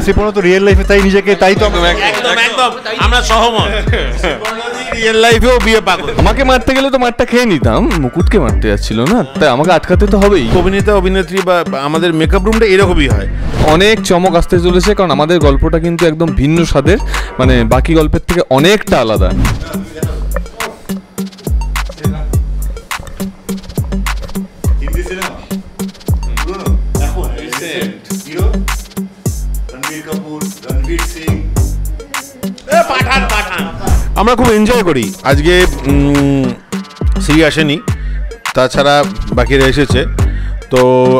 শ্রীপর্ণা তো রিয়েল লাইফে তাই নিজেকে, তাই তো একদম আমরা সহমত। রিয়েল লাইফেও বিয়ে পাগল। আমাকে মারতে গেলে তো মারটা খেয়ে নিতাম, মুকুটকে মারতে যাচ্ছিল না, তাই আমাকে আটকাতে তো হবেই। অভিনেতা অভিনেত্রী বা আমাদের মেকআপ রুমটা এরকমই হয়। অনেক চমক আসতে চলেছে, কারণ আমাদের গল্পটা কিন্তু একদম ভিন্ন স্বাদের, মানে বাকি গল্পের থেকে অনেকটা আলাদা। আমরা খুব এনজয় করি। আজকে শ্রী আসেনি, তাছাড়া বাকিরা এসেছে, তো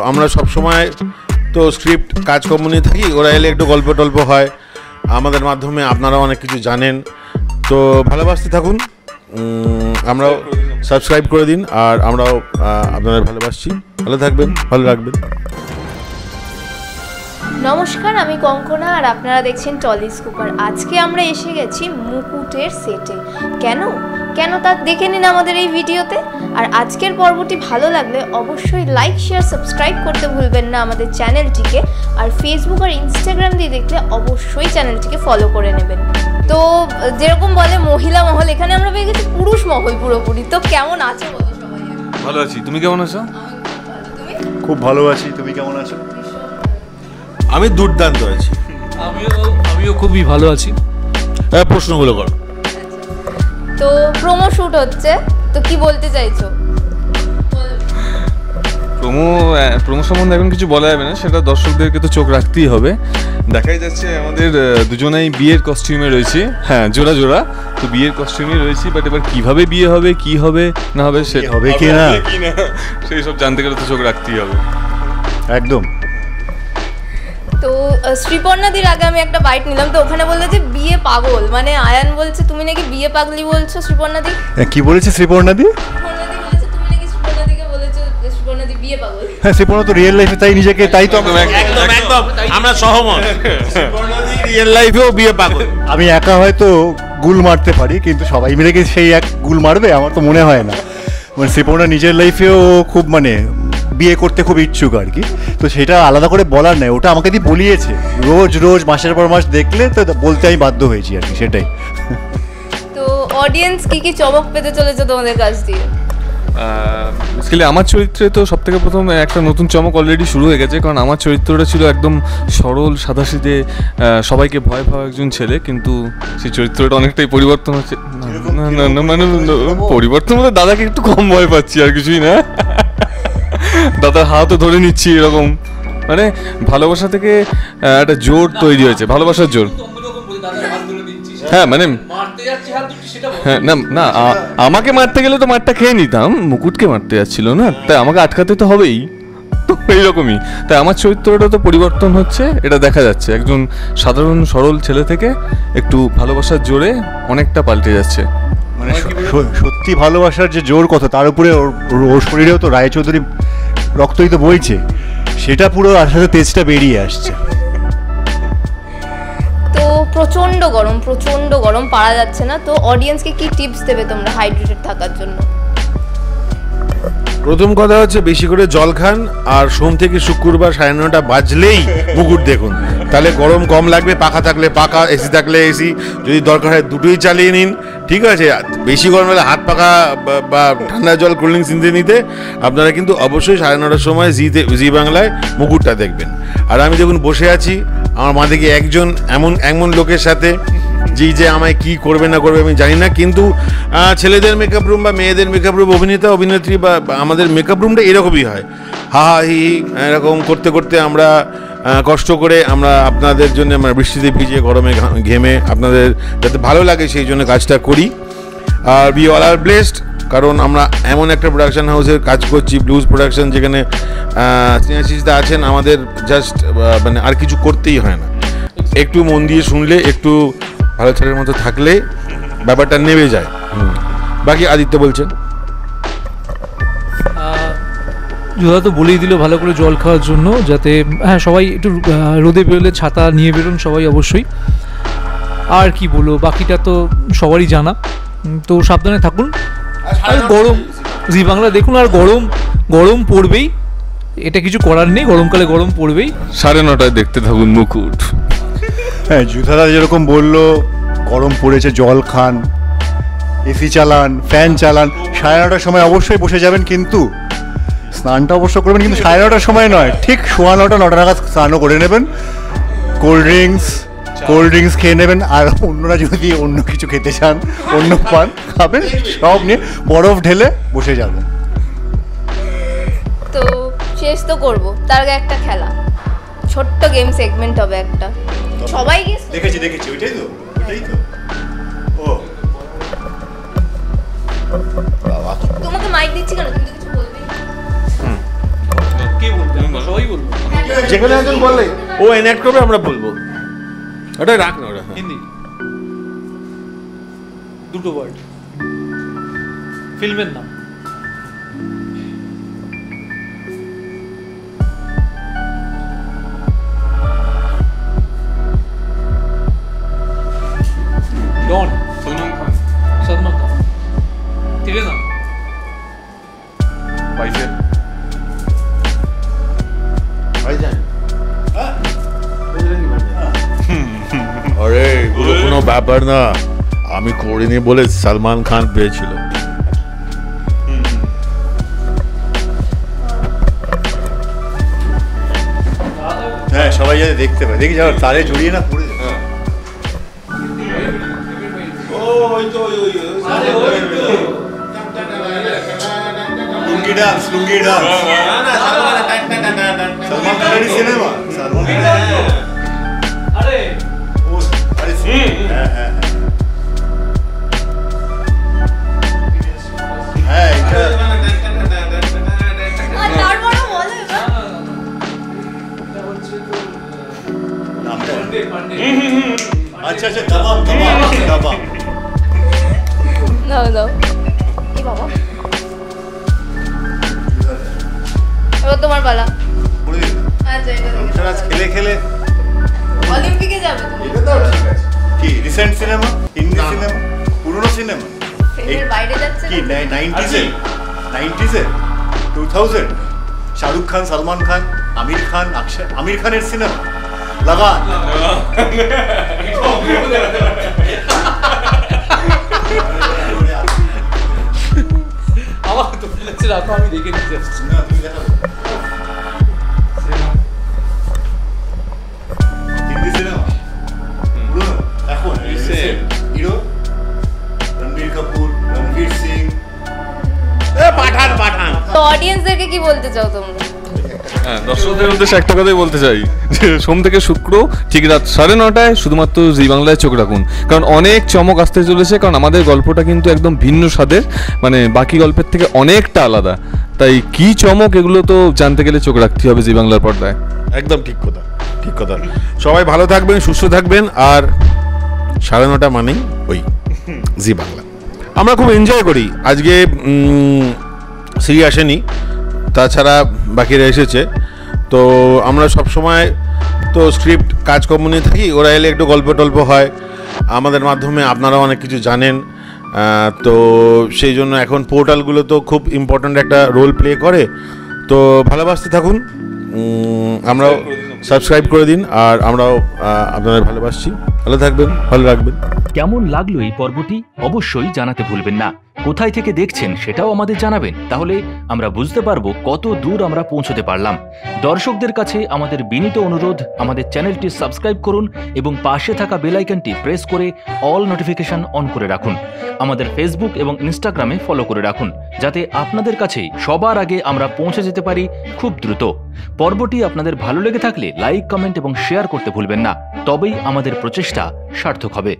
আমরা সব সময় তো স্ক্রিপ্ট কাজকর্ম নিয়ে থাকি। ওরা এলে একটু গল্প টল্প হয়, আমাদের মাধ্যমে আপনারাও অনেক কিছু জানেন। তো ভালোবাসতে থাকুন, আমরাও সাবস্ক্রাইব করে দিন, আর আমরাও আপনাদের ভালোবাসছি। ভালো থাকবেন, ভালো রাখবেন। নমস্কার, আমি কঙ্কনা আর আপনারা দেখছেন টলি স্কুপার। আজকে আমরা এসে গেছি মুকুটের সেটে। কেন তা দেখে নিন আমাদের এই ভিডিওতে। আর আজকের পর্বটি ভালো লাগলে অবশ্যই লাইক, শেয়ার, সাবস্ক্রাইব করতে ভুলবেন না আমাদের চ্যানেলটিকে। আর ফেসবুক আর ইনস্টাগ্রাম দিয়ে দেখলে অবশ্যই চ্যানেলটিকে ফলো করে নেবেন। তো যেরকম বলে মহিলা মহল, এখানে আমরা পেয়ে গেছি পুরুষ মহল পুরোপুরি। তো কেমন আছো বলো সবাই? ভালো আছি, তুমি কেমন আছো? খুব ভালো আছি, তুমি কেমন আছো? আমি দুর্দান্ত আছি। আমিও খুবই ভালো আছি। প্রশ্নগুলো করো। তো প্রোমো শুট হচ্ছে, তো কি বলতে চাইছো? প্রোমো সম্বন্ধে এখন কিছু বলা যাবে না, সেটা দর্শকদেরকে তো চোখ রাখতেই হবে। দেখাই যাচ্ছে আমাদের দুজনেই বিয়ের কস্টিউমে রয়েছে। হ্যাঁ, জোড়া জোড়া তো বিয়ের কস্টিউমে রয়েছি, বাট এবার কিভাবে বিয়ে হবে, কি হবে না হবে, সে হবে কি না সেই সব জানতে গেলে তো চোখ রাখতেই হবে। একদম। তো শ্রীপর্ণাদির আগে আমি একটা বাইট নিলাম, তো ওখানে বললো যে বিয়ে পাগল, মানে আয়ান বলছে তুমি নাকি বিয়ে পাগলি বলছো শ্রীপর্ণাদি। কি বলেছে শ্রীপর্ণাদি? শ্রীপর্ণাদি বলেছে তুমি নাকি শ্রীপর্ণাদিকে বলেছো যে শ্রীপর্ণাদি বিয়ে পাগল। হ্যাঁ, শ্রীপর্ণা তো রিয়েল লাইফে তাই নিজেকে, তাই তো একদম আমরা সহমত। রিয়েল লাইফেও বিয়ে পাগল। আমি একা হয়তো গুল মারতে পারি, কিন্তু সবাই মিলে কি সেই এক গুল মারবে? আমার তো মনে হয় না। মানে শ্রীপর্ণা নিজের লাইফেও খুব মানে বিয়ে করতে খুব ইচ্ছুক আর কি, তো সেটা আলাদা করে বলার নাই, ওটা আমাকে দিয়ে বলিয়েছে। রোজ রোজ মাসের পর মাস দেখলে তো বলতে আমি বাধ্য হয়েছি আর কি, সেটাই। তো অডিয়েন্স কি চমক পেতে চলেছে তোমাদের কাছ দিয়ে? বেসিক্যালি আমার চরিত্রে তো সব থেকে প্রথম একটা নতুন চমক অলরেডি শুরু হয়ে গেছে, কারণ আমার চরিত্রটা ছিল একদম সরল সাদাসিধে সবাইকে ভয় পাওয়া একজন ছেলে, কিন্তু সেই চরিত্রটা অনেকটাই পরিবর্তন হচ্ছে। না মানে পরিবর্তন বলতে দাদাকে একটু কম ভয় পাচ্ছি, আর কিছুই না। দাদার হাতও ধরে নিচ্ছি এরকম, মানে ভালোবাসা থেকে একটা জোর তৈরি হয়েছে, ভালোবাসার জোর। হ্যাঁ মানে হ্যাঁ না আমাকে মারতে গেলে তো মারটা খেয়ে নিতাম, মুকুটকে মারতে যাচ্ছিল না, তাই আমাকে আটকাতে তো হবেই। তো এইরকমই, তাই আমার চরিত্রটা তো পরিবর্তন হচ্ছে, এটা দেখা যাচ্ছে। একজন সাধারণ সরল ছেলে থেকে একটু ভালোবাসার জোরে অনেকটা পাল্টে যাচ্ছে। মানে সত্যি ভালোবাসার যে জোর কথা, তার উপরে ওর শরীরেও তো রায়চৌধুরী রক্তই তো বইছে, সেটা পুরো আর সাথে তেজটা বেরিয়ে আসছে। তো প্রচন্ড গরম পারা যাচ্ছে না, তো অডিয়েন্সকে কি টিপস দেবে তোমরা হাইড্রেটেড থাকার জন্য? প্রথম কথা হচ্ছে বেশি করে জল খান, আর সোম থেকে শুক্রবার 9:30 বাজলেই মুকুট দেখুন, তাহলে গরম কম লাগবে। পাখা থাকলে পাখা, এসি থাকলে এসি, যদি দরকার হয় দুটোই চালিয়ে নিন, ঠিক আছে? বেশি গরম হলে হাত পাখা বা ঠান্ডা জল কোল্ড ড্রিঙ্কস নিতে আপনারা কিন্তু অবশ্যই 9:30 সময় জি বাংলায় মুকুটটা দেখবেন। আর আমি যখন বসে আছি, আমার মা দেখি একজন এমন লোকের সাথে যে আমায় কি করবে না করবে আমি জানি না, কিন্তু ছেলেদের মেকআপ রুম বা মেয়েদের মেকআপ রুম, অভিনেতা অভিনেত্রী বা আমাদের মেকআপ রুমটা এরকমই হয়। হা হি এরকম করতে করতে আমরা কষ্ট করে আমরা আপনাদের জন্য আমরা বৃষ্টিতে ভিজে গরমে ঘেমে আপনাদের যাতে ভালো লাগে সেই জন্য কাজটা করি। আর উই অল আর ব্লেসড, কারণ আমরা এমন একটা প্রোডাকশন হাউসের কাজ করছি, ব্লুজ প্রোডাকশন, যেখানে স্নেহাশিসদা আছেন। আমাদের জাস্ট মানে আর কিছু করতেই হয় না, একটু মন দিয়ে শুনলে, একটু ভালো ছেলের মতো থাকলে ব্যাপারটা নেমে যায়। বাকি আদিত্য বলছেন। যোধা তো বলেই দিল ভালো করে জল খাওয়ার জন্য, যাতে হ্যাঁ সবাই একটু রোদে বেরোলে ছাতা নিয়ে বেরোন সবাই অবশ্যই। আর কি বলবো, বাকিটা তো সবারই জানা, তো সাবধানে থাকুন। আর গরম জি বাংলা দেখুন, আর গরম পড়বেই, এটা কিছু করার নেই, গরমকালে গরম পড়বেই। 9:30 দেখতে থাকুন মুকুট। হ্যাঁ, জুথাদা যেরকম বললো গরম পড়েছে, জল খান, এসি চালান, ফ্যান চালান, 9:30টার সময় অবশ্যই বসে যাবেন, কিন্তু স্নানটা অবশ্য করবেন, কিন্তু 9:30টার সময় নয়, ঠিক 9:15 9টা নাগাদ স্নানও করে নেবেন। কোল্ড ড্রিঙ্কস খেয়ে নেবেন, আর অন্যরা যদি অন্য কিছু খেতে চান, অন্য পান খাবেন, সব নিয়ে বরফ ঢেলে বসে যাবেন। তো শেষ তো করবো, তার আগে একটা খেলা, ছোট্ট গেম সেগমেন্ট হবে একটা। সবাই গেস দেখেছি, ওইটাই তো ও বাবা, তোমাকে মাইক দিচ্ছি কেন, তুমি তো কিছু বলবে না। কে বলবে? সবাই বলবো। যেখানে একজন বললে ও এনঅ্যাক্ট করবে, আমরা বলবো। ওটা রাখ না, ওটা হিন্দি দুটো ওয়ার্ড, ফিল্মের নাম। ডন, সলমান খান। তিরে নাম ভাইজান। আরে এগুলো কোনো ব্যাপার না, আমি করিনি বলে সালমান খান পেয়েছিল। হ্যাঁ, সবাই যাতে দেখতে পায়, দেখি যাও তারে জড়িয়ে না পড়ে যাবে। লুঙ্গি ডান্স সলমান খানেরই সিনেমা, সলমান খানের। আরে ও, আরে হ্যাঁ, এটা আর তারপরে বলো এবার। নামটা পান্ডে। আচ্ছা, দাবাম। দাও এই বাবা, এবার তোমার পালা। করে দিন। আচ্ছা, এটা দেখে অনুষ্ঠান আজ খেলে অলিম্পিকে যাবে তুমি? এটাও ঠিক আছে। কি রিসেন্ট সিনেমা, হিন্দি সিনেমা, পুরনো সিনেমা, ফিল্মের বাইরে যাচ্ছে কি না? 90s-এ 2000 শাহরুখ খান, সলমান খান, আমির খানের সিনেমা লাগান। আমার তো বলেছে রাখো, আমি দেখে নিতে যাচ্ছি। না, তুমি দেখাবে হিন্দি সিনেমা পুরনো, এখন হিরো রণবীর কাপুর, রণবীর সিং। পাঠান তো অডিয়েন্সদেরকে কি বলতে চাও তোমরা? হ্যাঁ, দর্শকদের উদ্দেশ্যে একটা কথাই বলতে চাই, যে সোম থেকে শুক্র ঠিক রাত 9:30টায় শুধুমাত্র জি বাংলায় চোখ রাখুন, কারণ অনেক চমক আসতে চলেছে। কারণ আমাদের গল্পটা কিন্তু একদম ভিন্ন স্বাদের, মানে বাকি গল্পের থেকে অনেকটা আলাদা। তাই কি চমক, এগুলো তো জানতে গেলে চোখ রাখতে হবে জি বাংলার পর্দায়। একদম ঠিক কথা। সবাই ভালো থাকবেন, সুস্থ থাকবেন, আর 9:30 মানেই ওই জি বাংলা। আমরা খুব এনজয় করি। আজকে শ্রী আসেনি, তাছাড়া বাকিরা এসেছে, তো আমরা সব সময় তো স্ক্রিপ্ট কাজকর্ম নিয়ে থাকি, ওরা এলে একটু গল্প টল্প হয়, আমাদের মাধ্যমে আপনারাও অনেক কিছু জানেন। তো সেই জন্য এখন পোর্টালগুলো তো খুব ইম্পর্ট্যান্ট একটা রোল প্লে করে। তো ভালোবাসতে থাকুন, আমরাও সাবস্ক্রাইব করে দিন, আর আমরাও আপনাদের ভালোবাসছি। ভালো থাকবেন, ভালো রাখবেন। কেমন লাগলো এই পর্বটি অবশ্যই জানাতে ভুলবেন না। কোথায় থেকে দেখছেন সেটাও আমাদের জানাবেন, তাহলে আমরা বুঝতে পারবো কত দূর আমরা পৌঁছতে পারলাম। দর্শকদের কাছে আমাদের বিনীত অনুরোধ, আমাদের চ্যানেলটি সাবস্ক্রাইব করুন এবং পাশে থাকা বেল আইকনটি প্রেস করে অল নোটিফিকেশন অন করে রাখুন। আমাদের ফেসবুক এবং ইনস্টাগ্রামে ফলো করে রাখুন, যাতে আপনাদের কাছে সবার আগে আমরা পৌঁছে যেতে পারি খুব দ্রুত। পর্বটি আপনাদের ভালো লেগে থাকলে লাইক, কমেন্ট এবং শেয়ার করতে ভুলবেন না, তবেই আমাদের প্রচেষ্টা সার্থক হবে।